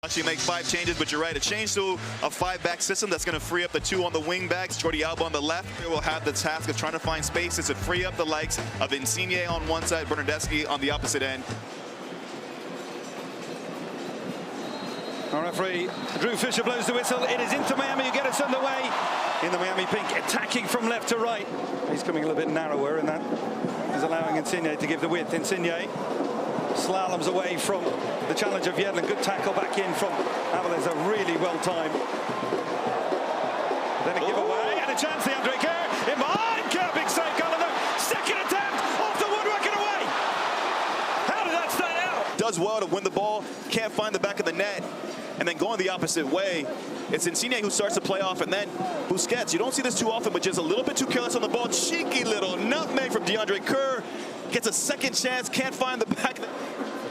Actually make 5 changes, but you're right. A change to a 5-back system that's going to free up the 2 on the wing backs. Jordi Alba on the left will have the task of trying to find spaces to free up the likes of Insigne on one side, Bernardeschi on the opposite end. Our referee, Drew Fisher, blows the whistle. It is Inter Miami who get us underway in the Miami pink, attacking from left to right. He's coming a little bit narrower, and that is allowing Insigne to give the width. Insigne slaloms away from the challenge of Yedlin. Good tackle back in from Avilés, really well timed. Then a giveaway and a chance. The Andre Kerr in behind. Kerr, big save, Gallagher. Second attempt off the woodwork and away. How did that stay out? Does well to win the ball, can't find the back of the net, and then going the opposite way. It's Insigne who starts to play off, and then Busquets. You don't see this too often, but just a little bit too careless on the ball. Cheeky little nutmeg from DeAndre Kerr. Gets a second chance, can't find the back.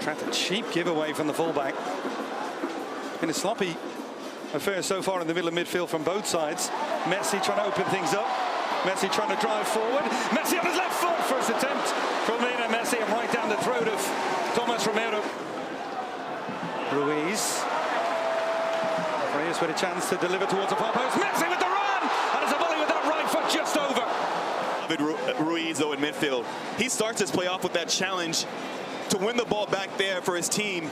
Tried a cheap giveaway from the fullback. Been a sloppy affair so far in the middle of midfield from both sides. Messi trying to open things up. Messi trying to drive forward. Messi on his left foot. First attempt from Lionel Messi, and right down the throat of Thomas Romero. Ruiz. Ruiz with a chance to deliver towards the far post. Messi with the run! And it's a volley with that right foot just over. Ruiz, though, in midfield. He starts his play off with that challenge to win the ball back there for his team.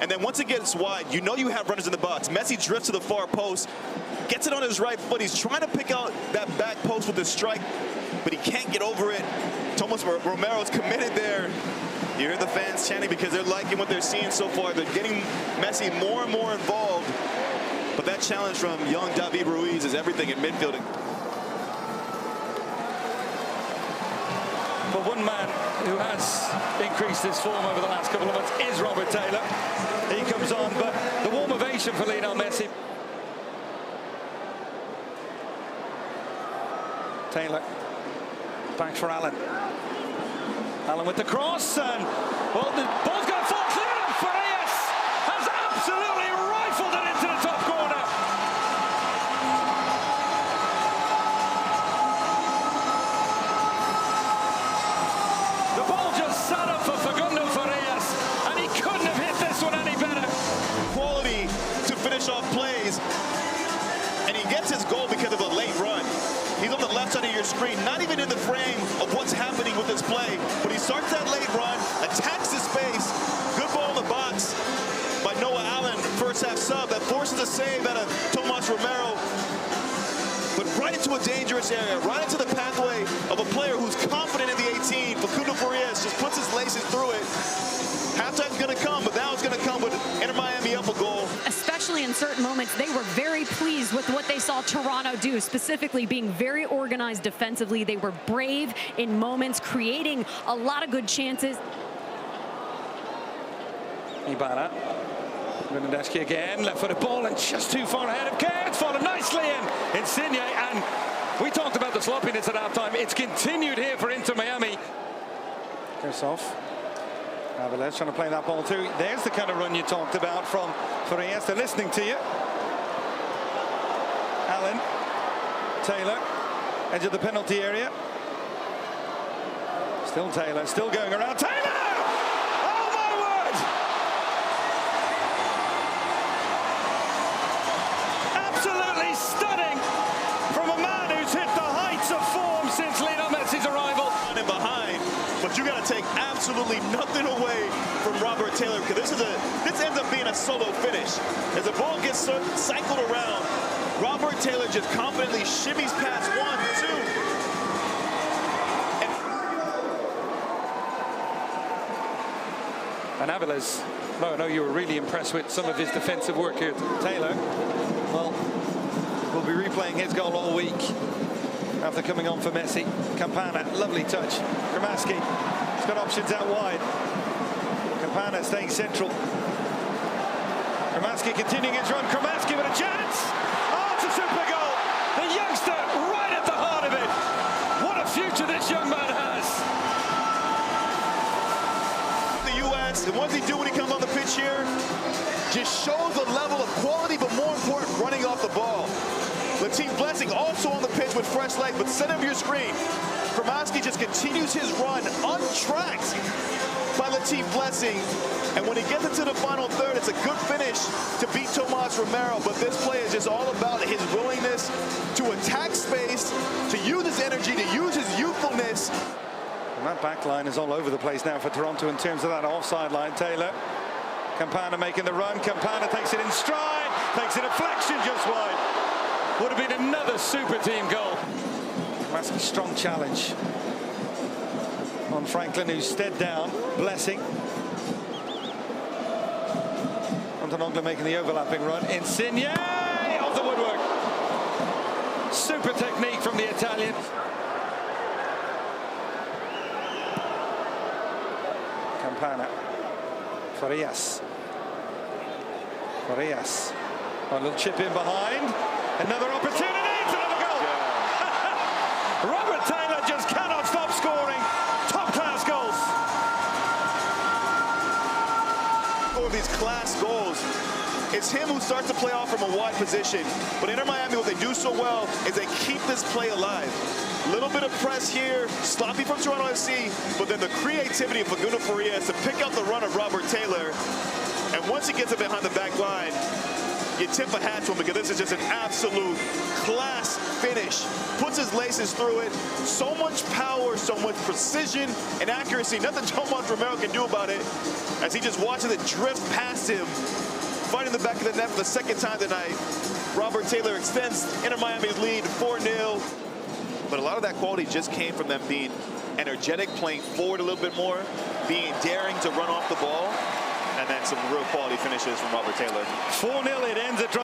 And then once it gets wide, you know you have runners in the box. Messi drifts to the far post, gets it on his right foot. He's trying to pick out that back post with his strike, but he can't get over it. Thomas Romero's committed there. You hear the fans chanting because they're liking what they're seeing so far. They're getting Messi more and more involved. But that challenge from young David Ruiz is everything in midfield. But one man who has increased his form over the last couple of months is Robert Taylor. He comes on, but the warm ovation for Lionel Messi. Taylor back for Allen. Allen with the cross, and well, the ball's going to fall clear. Farias has absolutely rifled it into the top corner. The ball just sat up for Facundo Farias, and he couldn't have hit this one any better. Quality to finish off plays, and he gets his goal because of a late run. He's on the left side of your screen, not even in the frame of what's happening with this play, but he starts that late run, attacks the space, good ball in the box by Noah Allen, first half sub, that forces a save out of Tomas Romero, but right into a dangerous area, right into the pathway of a player who's confident in the 18. Facundo Farias just puts his laces through it. Halftime's gonna come, but now it's gonna come with Inter Miami up a goal. Especially in certain moments, they were very pleased with what they saw Toronto do, specifically being very organized defensively. They were brave in moments, creating a lot of good chances. Ibarra. Bernardeschi again, left-footed ball, and just too far ahead of Kerr. It's fallen nicely in Insigne, and we talked about the sloppiness at halftime. It's continued here for Inter Miami. Kersoff. Avilés trying to play that ball too. There's the kind of run you talked about from Farias. They're listening to you. Allen. Taylor. Edge of the penalty area. Still Taylor. Still going around. Taylor! Oh my word! Absolutely stunning from a man who's hit the heights of form since Lionel Messi's arrival. And behind, but you got to take absolutely nothing away from Robert Taylor, because this ends up being a solo finish. As the ball gets cycled around, Robert Taylor just confidently shimmies past 1, 2. And Avilés, no, I know you were really impressed with some of his defensive work here. Taylor, well, we'll be replaying his goal all week after coming on for Messi. Campana, lovely touch. Cremaschi, he's got options out wide. Campana staying central. Cremaschi continuing his run. Cremaschi with a chance. Oh, it's a super goal. The youngster right at the heart of it. What a future this young man has. The U.S., and what does he do when he comes on the pitch here? Just shows the level of quality, but more important, running off the ball. Latif Blessing also on the pitch with fresh legs, but center of your screen. Cremaschi just continues his run untracked by Latif Blessing. And when he gets into the final third, it's a good finish to beat Tomas Romero. But this play is just all about his willingness to attack space, to use his energy, to use his youthfulness. And that back line is all over the place now for Toronto in terms of that offside line. Taylor, Campana making the run. Campana takes it in stride, takes a deflection just wide. Would have been another super team goal. Cremaschi, strong challenge on Franklin, who's stead down. Blessing. Montenegro making the overlapping run. Insigne off the woodwork. Super technique from the Italian. Campana. Farias. Farias. A little chip in behind. Another opportunity. It's another goal. Yeah. Robert Taylor just cannot stop scoring. Top-class goals. Of these class goals, it's him who starts to play off from a wide position. But Inter Miami, what they do so well is they keep this play alive. Little bit of press here, sloppy from Toronto FC, but then the creativity of Facundo Farias to pick out the run of Robert Taylor. And once he gets it behind the back line, you tip a hat to him because this is just an absolute class finish. Puts his laces through it. So much power, so much precision and accuracy. Nothing Tomas Romero can do about it as he just watches it drift past him, finding the back of the net for the second time tonight. Robert Taylor extends Inter Miami's lead 4-0. But a lot of that quality just came from them being energetic, playing forward a little bit more, being daring to run off the ball, and then some real quality finishes from Robert Taylor. 4-0 it ends at